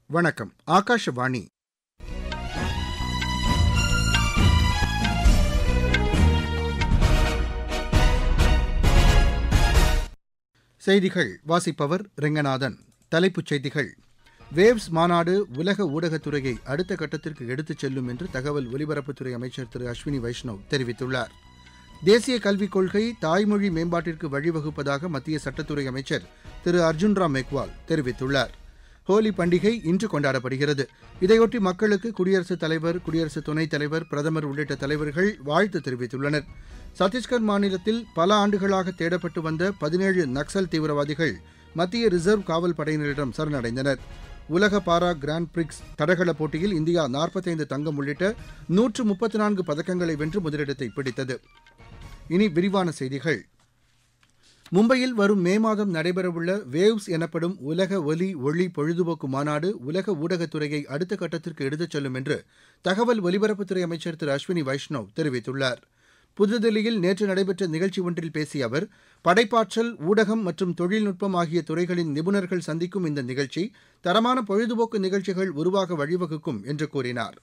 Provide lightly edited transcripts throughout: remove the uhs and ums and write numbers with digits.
வணக்கம். ஆகாஷவாணி. செய்திகள் வாசிப்பவர் ரெங்கநாதன். தலைப்புச் செய்திகள். வேவ்ஸ் மாநாடு உலக ஊடகத்துறையை அடுத்த கட்டத்திற்கு எடுத்துச் செல்லும் என்று தகவல் ஒலிபரப்புத்துறை அமைச்சர் திரு அஸ்வினி வைஷ்ணவ் தெரிவித்துள்ளார். தேசிய கல்விக் கொள்கை தாய்மொழி மேம்பாட்டிற்கு வழிவகுப்பதாக மத்திய சட்டத்துறை அமைச்சர் திரு அர்ஜுன் ராம் மெக்வால் தெரிவித்துள்ளார். ஹோலி பண்டிகை இன்று கொண்டாடப்படுகிறது. இதையொட்டி மக்களுக்கு குடியரசுத் தலைவர், குடியரசு துணைத் தலைவர், பிரதமர் உள்ளிட்ட தலைவர்கள் வாழ்த்து தெரிவித்துள்ளனர். சத்தீஸ்கர் மாநிலத்தில் பல ஆண்டுகளாக தேடப்பட்டு வந்த 17 நக்சல் தீவிரவாதிகள் மத்திய ரிசர்வ் காவல் படையினரிடம் சரணடைந்தனர். உலக பாரா கிராண்ட் பிரிக்ஸ் தடகள போட்டியில் இந்தியா 45 தங்கம் உள்ளிட்ட 134 பதக்கங்களை வென்று முதலிடத்தை பிடித்தது. இனி விரிவான செய்திகள். மும்பையில் வரும் மே மாதம் நடைபெறவுள்ள வேவ்ஸ் எனப்படும் உலக ஒலி ஒளி பொழுதுபோக்கு மாநாடு உலக ஊடகத்துறையை அடுத்த கட்டத்திற்கு எடுத்துச் செல்லும் என்று தகவல் ஒலிபரப்புத்துறை அமைச்சர் திரு அஸ்வினி வைஷ்ணவ் தெரிவித்துள்ளார். புதுதில்லியில் நேற்று நடைபெற்ற நிகழ்ச்சி ஒன்றில் பேசிய அவர், படைப்பாற்றல், ஊடகம் மற்றும் தொழில்நுட்பம் ஆகிய துறைகளின் நிபுணர்கள் சந்திக்கும் இந்த நிகழ்ச்சி தரமான பொழுதுபோக்கு நிகழ்ச்சிகள் உருவாக வழிவகுக்கும் என்று கூறினார்.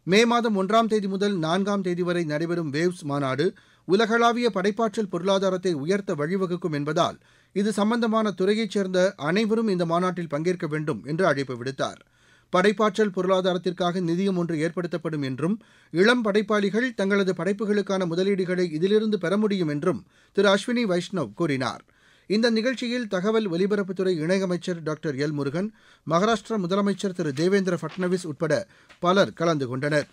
மே மாதம் 1ஆம் தேதி முதல் 4ஆம் தேதி வரை நடைபெறும் வேவ்ஸ் மாநாடு உலகளாவிய படைப்பாற்றல் பொருளாதாரத்தை உயர்த்த வழிவகுக்கும் என்பதால் இது சம்பந்தமான துறையைச் சேர்ந்த அனைவரும் இந்த மாநாட்டில் பங்கேற்க வேண்டும் என்று அழைப்பு விடுத்தார். படைப்பாற்றல் பொருளாதாரத்திற்காக நிதியம் ஒன்று ஏற்படுத்தப்படும் என்றும், இளம் படைப்பாளிகள் தங்களது படைப்புகளுக்கான முதலீடுகளை இதிலிருந்து பெற முடியும் என்றும் திரு அஸ்வினி வைஷ்ணவ் கூறினார். இந்த நிகழ்ச்சியில் தகவல் ஒலிபரப்புத்துறை இணையமைச்சர் டாக்டர் எல் முருகன், மகாராஷ்டிரா முதலமைச்சர் திரு தேவேந்திர ஃபட்னவிஸ் உட்பட பலர் கலந்து கொண்டனர்.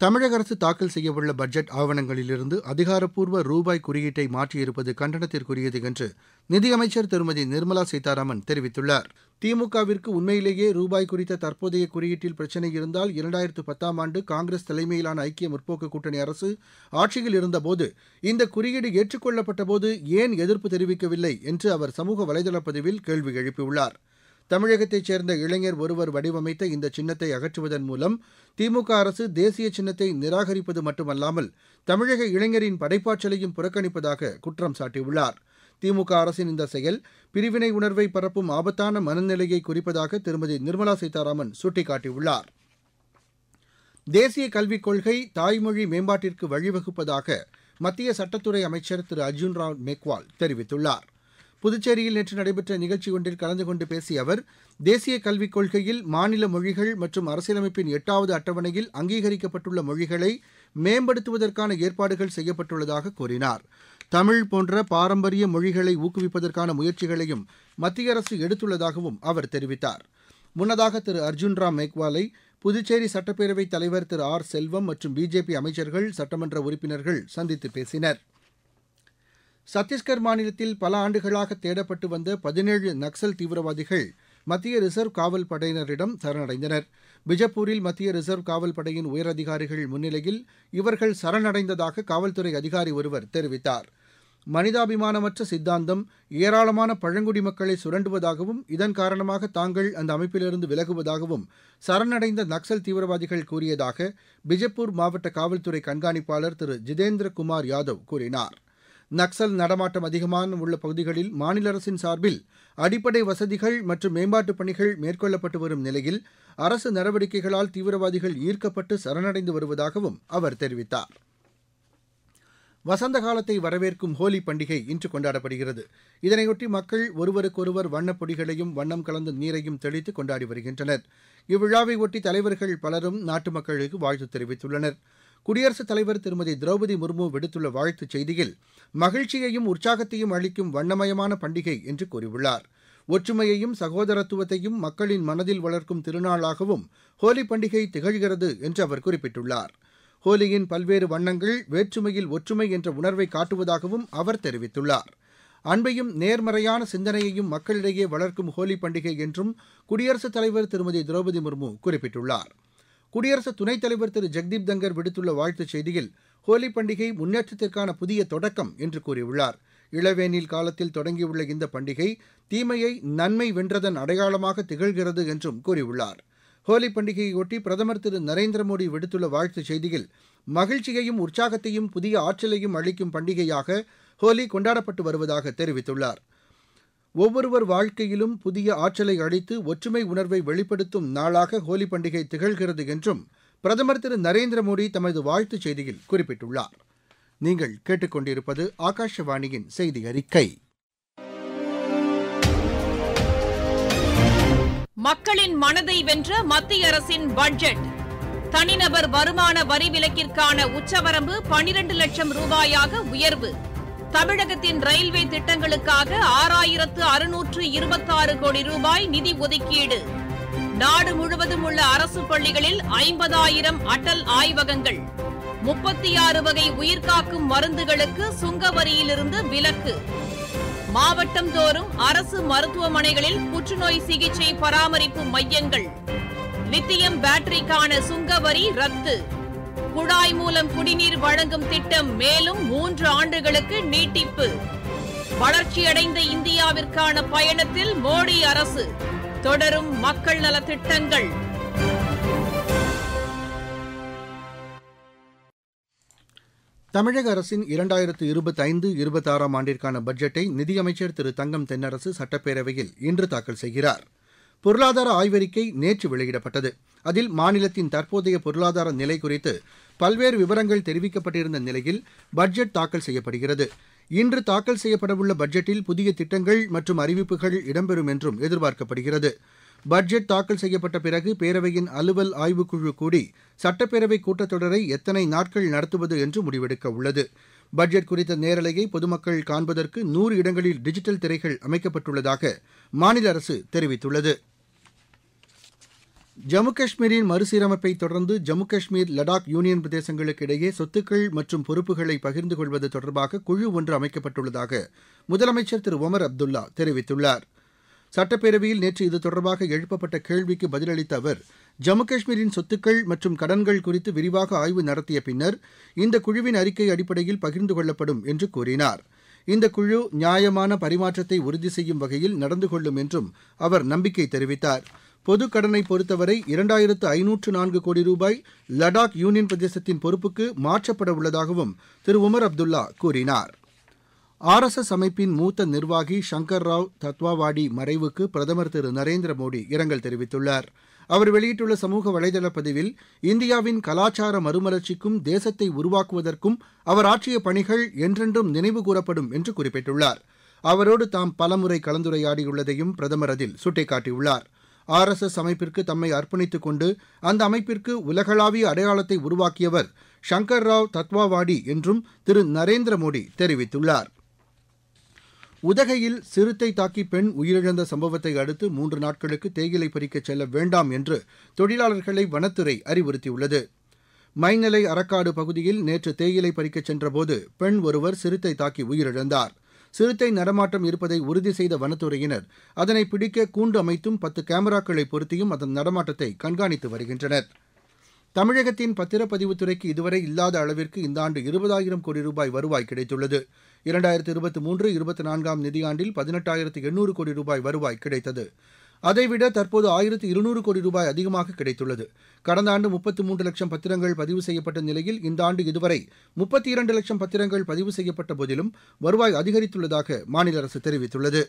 தமிழக அரசு தாக்கல் செய்யவுள்ள பட்ஜெட் ஆவணங்களிலிருந்து அதிகாரப்பூர்வ ரூபாய் குறியீட்டை மாற்றியிருப்பது கண்டனத்திற்குரியது என்று நிதியமைச்சர் திருமதி நிர்மலா சீதாராமன் தெரிவித்துள்ளார். திமுகவிற்கு உண்மையிலேயே ரூபாய் குறித்த தற்போதைய குறியீட்டில் பிரச்சினை இருந்தால் 2010ஆம் ஆண்டு காங்கிரஸ் தலைமையிலான ஐக்கிய முற்போக்கு கூட்டணி அரசு ஆட்சியில் இருந்தபோது இந்த குறியீடு ஏற்றுக்கொள்ளப்பட்டபோது ஏன் எதிர்ப்பு தெரிவிக்கவில்லை என்று அவர் சமூக வலைதள பதிவில் கேள்வி எழுப்பியுள்ளார். தமிழகத்தைச் சேர்ந்த இளைஞர் ஒருவர் வடிவமைத்த இந்த சின்னத்தை அகற்றுவதன் மூலம் திமுக அரசு தேசிய சின்னத்தை நிராகரிப்பது மட்டுமல்லாமல் தமிழக இளைஞரின் படைப்பாற்றலையும் புறக்கணிப்பதாக குற்றம் சாட்டியுள்ளார். திமுக அரசின் இந்த செயல் பிரிவினை உணர்வை பரப்பும் ஆபத்தான மனநிலையை குறிப்பதாக திருமதி நிர்மலா சீதாராமன் சுட்டிக்காட்டியுள்ளார். தேசிய கல்விக் கொள்கை தாய்மொழி மேம்பாட்டிற்கு வழிவகுப்பதாக மத்திய சட்டத்துறை அமைச்சர் திரு அர்ஜுன் ராம் மெக்வால் தெரிவித்துள்ளார். புதுச்சேரியில் நேற்று நடைபெற்ற நிகழ்ச்சி ஒன்றில் கலந்து கொண்டு பேசிய அவர், தேசிய கல்விக் கொள்கையில் மாநில மொழிகள் மற்றும் அரசியலமைப்பின் 8வது அட்டவணையில் அங்கீகரிக்கப்பட்டுள்ள மொழிகளை மேம்படுத்துவதற்கான ஏற்பாடுகள் செய்யப்பட்டுள்ளதாக கூறினார். தமிழ் போன்ற பாரம்பரிய மொழிகளை ஊக்குவிப்பதற்கான முயற்சிகளையும் மத்திய அரசு எடுத்துள்ளதாகவும் அவர் தெரிவித்தார். முன்னதாக திரு அர்ஜுன் ராம் மெக்வாலை புதுச்சேரி சட்டப்பேரவைத் தலைவர் திரு ஆர் செல்வம் மற்றும் பிஜேபி அமைச்சர்கள், சட்டமன்ற உறுப்பினர்கள் சந்தித்து பேசினர். சத்தீஸ்கர் மாநிலத்தில் பல ஆண்டுகளாக தேடப்பட்டு வந்த 17 நக்சல் தீவிரவாதிகள் மத்திய ரிசர்வ் காவல் படையினரிடம் சரணடைந்தனர். பிஜப்பூரில் மத்திய ரிசர்வ் காவல் படையின் உயரதிகாரிகள் முன்னிலையில் இவர்கள் சரணடைந்ததாக காவல்துறை அதிகாரி ஒருவர் தெரிவித்தார். மனிதாபிமானமற்ற சித்தாந்தம் ஏராளமான பழங்குடி மக்களை சுரண்டுவதாகவும், இதன் காரணமாக தாங்கள் அந்த அமைப்பிலிருந்து விலகுவதாகவும் சரணடைந்த நக்சல் தீவிரவாதிகள் கூறியதாக பிஜப்பூர் மாவட்ட காவல்துறை கண்காணிப்பாளர் திரு ஜிதேந்திர குமார் யாதவ் கூறினார். நக்சல் நடமாட்டம் அதிகமான உள்ள பகுதிகளில் மாநில அரசின் சார்பில் அடிப்படை வசதிகள் மற்றும் மேம்பாட்டுப் பணிகள் மேற்கொள்ளப்பட்டு வரும் நிலையில் அரசு நடவடிக்கைகளால் தீவிரவாதிகள் ஈர்க்கப்பட்டு சரணடைந்து வருவதாகவும் அவர் தெரிவித்தார். வசந்த காலத்தை வரவேற்கும் ஹோலி பண்டிகை இன்று கொண்டாடப்படுகிறது. இதனையொட்டி மக்கள் ஒருவருக்கொருவர் வண்ணப் பொடிகளையும் வண்ணம் கலந்த நீரையும் தெளித்து கொண்டாடி வருகின்றனர். இவ்விழாவை ஒட்டி தலைவர்கள் பலரும் நாட்டு மக்களுக்கு வாழ்த்து தெரிவித்துள்ளனர். குடியரசுத் தலைவர் திருமதி திரௌபதி முர்மு விடுத்துள்ள வாழ்த்துச் செய்தியில், மகிழ்ச்சியையும் உற்சாகத்தையும் அளிக்கும் வண்ணமயமான பண்டிகை என்று கூறியுள்ளார். ஒற்றுமையையும் சகோதரத்துவத்தையும் மக்களின் மனதில் வளர்க்கும் திருநாளாகவும் ஹோலி பண்டிகை திகழ்கிறது என்று அவர் குறிப்பிட்டுள்ளார். ஹோலியின் பல்வேறு வண்ணங்கள் வேற்றுமையில் ஒற்றுமை என்ற உணர்வை காட்டுவதாகவும் அவர் தெரிவித்துள்ளார். அன்பையும் நேர்மறையான சிந்தனையையும் மக்களிடையே வளர்க்கும் ஹோலி பண்டிகை என்றும் குடியரசுத் தலைவர் திருமதி திரௌபதி முர்மு குறிப்பிட்டுள்ளார். குடியரசு துணைத் தலைவர் திரு ஜெக்தீப் தங்கர் விடுத்துள்ள வாழ்த்துச் செய்தியில், ஹோலி பண்டிகை முன்னேற்றத்திற்கான புதிய தொடக்கம் என்று கூறியுள்ளார். இளவேனில் காலத்தில் தொடங்கியுள்ள இந்த பண்டிகை தீமையை நன்மை வென்றதன் அடையாளமாக திகழ்கிறது என்றும் கூறியுள்ளார். ஹோலி பண்டிகையொட்டி பிரதமர் திரு நரேந்திர மோடி விடுத்துள்ள வாழ்த்துச் செய்தியில், மகிழ்ச்சியையும் உற்சாகத்தையும் புதிய ஆற்றலையும் அளிக்கும் பண்டிகையாக ஹோலி கொண்டாடப்பட்டு வருவதாக தெரிவித்துள்ளார். ஒவ்வொருவர் வாழ்க்கையிலும் புதிய ஆற்றலை அளித்து ஒற்றுமை உணர்வை வெளிப்படுத்தும் நாளாக ஹோலி பண்டிகை திகழ்கிறது என்றும் பிரதமர் திரு நரேந்திர மோடி தமது வாழ்த்துச் செய்தியில் குறிப்பிட்டுள்ளார். நீங்கள் கேட்டுக்கொண்டிருப்பது ஆகாஷவாணியின் செய்தி அறிக்கை. மக்களின் மனதை வென்ற மத்திய அரசின் பட்ஜெட். தனிநபர் வருமான வரி விலக்கிற்கான உச்சவரம்பு 12 லட்சம் ரூபாயாக உயர்வு. தமிழகத்தின் ரயில்வே திட்டங்களுக்காக 6626 கோடி ரூபாய் நிதி ஒதுக்கீடு. நாடு முழுவதும் உள்ள அரசு பள்ளிகளில் 50,000 அடல் ஆய்வகங்கள். 36 வகை உயிர்காக்கும் மருந்துகளுக்கு சுங்க வரியிலிருந்து விலக்கு. மாவட்டம் தோறும் அரசு மருத்துவமனைகளில் புற்றுநோய் சிகிச்சை பராமரிப்பு மையங்கள். லித்தியம் பேட்டரிக்கான சுங்க வரி ரத்து. குழாய் மூலம் குடிநீர் வழங்கும் திட்டம் மேலும் 3 ஆண்டுகளுக்கு நீட்டிப்பு. வளர்ச்சியடைந்த இந்தியாவிற்கான பயணத்தில் மோடி அரசு. தொடரும் மக்கள் நலத் திட்டங்கள். தமிழக அரசின் 2025-26 ஆண்டிற்கான பட்ஜெட்டை நிதியமைச்சர் திரு தங்கம் தென்னரசு சட்டப்பேரவையில் இன்று தாக்கல் செய்கிறார். பொருளாதார ஆய்வறிக்கை நேற்று வெளியிடப்பட்டது. அதில் மாநிலத்தின் தற்போதைய பொருளாதார நிலை குறித்து பல்வேறு விவரங்கள் தெரிவிக்கப்பட்டிருந்த நிலையில் பட்ஜெட் தாக்கல் செய்யப்படுகிறது. இன்று தாக்கல் செய்யப்படவுள்ள பட்ஜெட்டில் புதிய திட்டங்கள் மற்றும் அறிவிப்புகள் இடம்பெறும் என்றும் எதிர்பார்க்கப்படுகிறது. பட்ஜெட் தாக்கல் செய்யப்பட்ட பிறகு பேரவையின் அலுவல் ஆய்வுக்குழு கூடி சட்டப்பேரவை கூட்டத்தொடரை எத்தனை நாட்கள் நடத்துவது என்று முடிவெடுக்க உள்ளது. பட்ஜெட் குறித்த நேரலையை பொதுமக்கள் காண்பதற்கு 100 இடங்களில் டிஜிட்டல் திரைகள் அமைக்கப்பட்டுள்ளதாக மாநில அரசு தெரிவித்துள்ளது. ஜம்மு காஷ்மீரின் மறுசீரமைப்பை தொடர்ந்து ஜம்மு காஷ்மீர் லடாக் யூனியன் பிரதேசங்களுக்கு இடையே சொத்துக்கள் மற்றும் பொறுப்புகளை பகிர்ந்து கொள்வது தொடர்பாக குழு ஒன்று அமைக்கப்பட்டுள்ளதாக முதலமைச்சர் திரு ஒமர் அப்துல்லா தெரிவித்துள்ளார். சட்டப்பேரவையில் நேற்று இது தொடர்பாக எழுப்பப்பட்ட கேள்விக்கு பதிலளித்த அவர், ஜம்மு காஷ்மீரின் சொத்துக்கள் மற்றும் கடன்கள் குறித்து விரிவாக ஆய்வு நடத்திய பின்னர் இந்த குழுவின் அறிக்கை அடிப்படையில் பகிர்ந்து கொள்ளப்படும் என்று கூறினார். இந்த குழு நியாயமான பரிமாற்றத்தை உறுதி செய்யும் வகையில் நடந்து கொள்ளும் என்றும் அவர் நம்பிக்கை தெரிவித்தார். பொது கடனை பொறுத்தவரை 2504 கோடி ரூபாய் லடாக் யூனியன் பிரதேசத்தின் பொறுப்புக்கு மாற்றப்பட உள்ளதாகவும் திரு உமர் அப்துல்லா கூறினார். RSS அமைப்பின் மூத்த நிர்வாகி சங்கர் ராவ் தத்வாவாடி மறைவுக்கு பிரதமர் திரு நரேந்திர மோடி இரங்கல் தெரிவித்துள்ளார். அவர் வெளியிட்டுள்ள சமூக வலைதள பதிவில், இந்தியாவின் கலாச்சார மறுமலர்ச்சிக்கும் தேசத்தை உருவாக்குவதற்கும் அவர் ஆற்றிய பணிகள் என்றென்றும் நினைவு கூறப்படும் என்று குறிப்பிட்டுள்ளார். அவரோடு தாம் பலமுறை கலந்துரையாடியுள்ளதையும் பிரதமர் அதில் சுட்டிக்காட்டியுள்ளார். RSS அமைப்பிற்கு தம்மை அர்ப்பணித்துக் கொண்டு அந்த அமைப்பிற்கு உலகளாவிய அடையாளத்தை உருவாக்கியவர் சங்கர் ராவ் தத்வாவாடி என்றும் திரு நரேந்திர மோடி தெரிவித்துள்ளார். உதகையில் சிறுத்தை தாக்கி பெண் உயிரிழந்த சம்பவத்தை அடுத்து 3 நாட்களுக்கு தேயிலை பறிக்கச் செல்ல வேண்டாம் என்று தொழிலாளர்களை வனத்துறை அறிவுறுத்தியுள்ளது. மைநலை அரக்காடு பகுதியில் நேற்று தேயிலை பறிக்கச் சென்றபோது பெண் ஒருவர் சிறுத்தை தாக்கி உயிரிழந்தார். சிறுத்தை நடமாட்டம் இருப்பதை உறுதி செய்த வனத்துறையினர் அதனை பிடிக்க கூண்டு அமைத்தும் 10 கேமராக்களை பொருத்தியும் அதன் நடமாட்டத்தை கண்காணித்து வருகின்றனர். தமிழகத்தின் பத்திரப்பதிவுத்துறைக்கு இதுவரை இல்லாத அளவிற்கு இந்த ஆண்டு 20,000 கோடி ரூபாய் வருவாய் கிடைத்துள்ளது. 2023-24 நிதியாண்டில் 18,800 கோடி ரூபாய் வருவாய் கிடைத்தது. அதைவிட தற்போது 1,200 கோடி ரூபாய் அதிகமாக கிடைத்துள்ளது. கடந்த ஆண்டு 33 லட்சம் பத்திரங்கள் பதிவு செய்யப்பட்ட நிலையில் இந்த ஆண்டு இதுவரை 32 லட்சம் பத்திரங்கள் பதிவு செய்யப்பட்ட போதிலும் வருவாய் அதிகரித்துள்ளதாக மாநில அரசு தெரிவித்துள்ளது.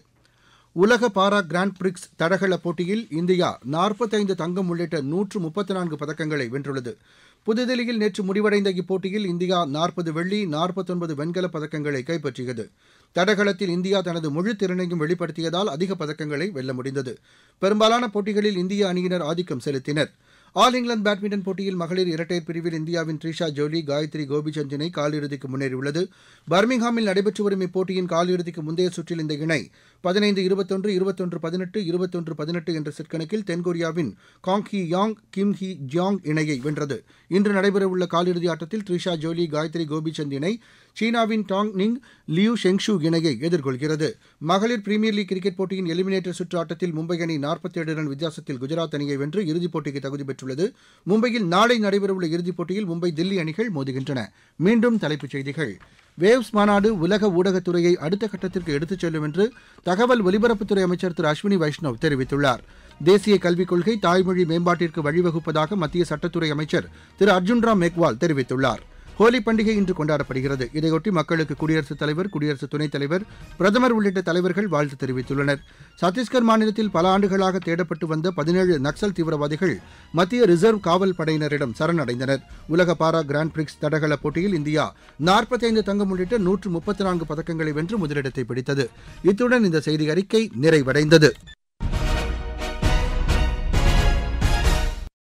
உலக பாரா கிராண்ட் பிரிக்ஸ் தடகள போட்டியில் இந்தியா 45 தங்கம் உள்ளிட்ட 134 பதக்கங்களை வென்றுள்ளது. புதுதில்லியில் நேற்று முடிவடைந்த இப்போட்டியில் இந்தியா 40 வெள்ளி 49 வெண்கலப் பதக்கங்களை கைப்பற்றியது. தடகளத்தில் இந்தியா தனது முழு திறனையும் வெளிப்படுத்தியதால் அதிக பதக்கங்களை வெல்ல முடிந்தது. பெரும்பாலான போட்டிகளில் இந்திய அணியினர் ஆதிக்கம் செலுத்தினர். ஆல் இங்கிலாந்து பேட்மிண்டன் போட்டியில் மகளிர் இரட்டையர் பிரிவில் இந்தியாவின் த்ரிஷா ஜோலி, காயத்ரி கோபிசந்த் இணை காலிறுதிக்கு முன்னேறியுள்ளது. பர்மிங்ஹாமில் நடைபெற்று வரும் இப்போட்டியின் காலிறுதிக்கு முந்தைய சுற்றில் இந்த இணை 15-21, 21-18, 21-18 என்ற செட் கணக்கில் தென்கொரியாவின் Kong Hee Yong, Kim Hye Jeong இணையை வென்றது. இன்று நடைபெறவுள்ள காலிறுதி ஆட்டத்தில் த்ரிஷா ஜோலி, காயத்ரி கோபிசந்த் இணை சீனாவின் டாங் நிங், லியூ ஷெங்ஷு இணையை எதிர்கொள்கிறது. மகளிர் பிரீமியர் லீக் கிரிக்கெட் போட்டியின் எலிமினேட்டர் சுற்று ஆட்டத்தில் மும்பை அணி 47 ரன் வித்தியாசத்தில் குஜராத் அணியை வென்று இறுதிப் போட்டிக்கு தகுதி பெற்றுள்ளது. மும்பையில் நாளை நடைபெறவுள்ள இறுதிப் போட்டியில் மும்பை தில்லி அணிகள் மோதுகின்றன. மீண்டும் தலைப்புச் செய்திகள். வேவ்ஸ் மாநாடு உலக ஊடகத்துறையை அடுத்த கட்டத்திற்கு எடுத்துச் செல்லும் என்று தகவல் ஒலிபரப்புத்துறை அமைச்சர் திரு அஸ்வினி வைஷ்ணவ் தெரிவித்துள்ளார். தேசிய கல்விக் கொள்கை தாய்மொழி மேம்பாட்டிற்கு வழிவகுப்பதாக மத்திய சட்டத்துறை அமைச்சர் திரு அர்ஜுன் ராம் மேக்வால் தெரிவித்துள்ளார். ஹோலி பண்டிகை இன்று கொண்டாடப்படுகிறது. இதையொட்டி மக்களுக்கு குடியரசுத் தலைவர், குடியரசு துணைத் தலைவர், பிரதமர் உள்ளிட்ட தலைவர்கள் வாழ்த்து தெரிவித்துள்ளனர். சத்தீஸ்கர் மாநிலத்தில் பல ஆண்டுகளாக தேடப்பட்டு வந்த 17 நக்சல் தீவிரவாதிகள் மத்திய ரிசர்வ் காவல் படையினரிடம் சரணடைந்தனர். உலக பாரா கிராண்ட் பிரிக்ஸ் தடகள போட்டியில் இந்தியா 45 தங்கம் உள்ளிட்ட 134 பதக்கங்களை வென்று முதலிடத்தை பிடித்தது. இத்துடன் இந்த செய்தி அறிக்கை நிறைவடைந்தது.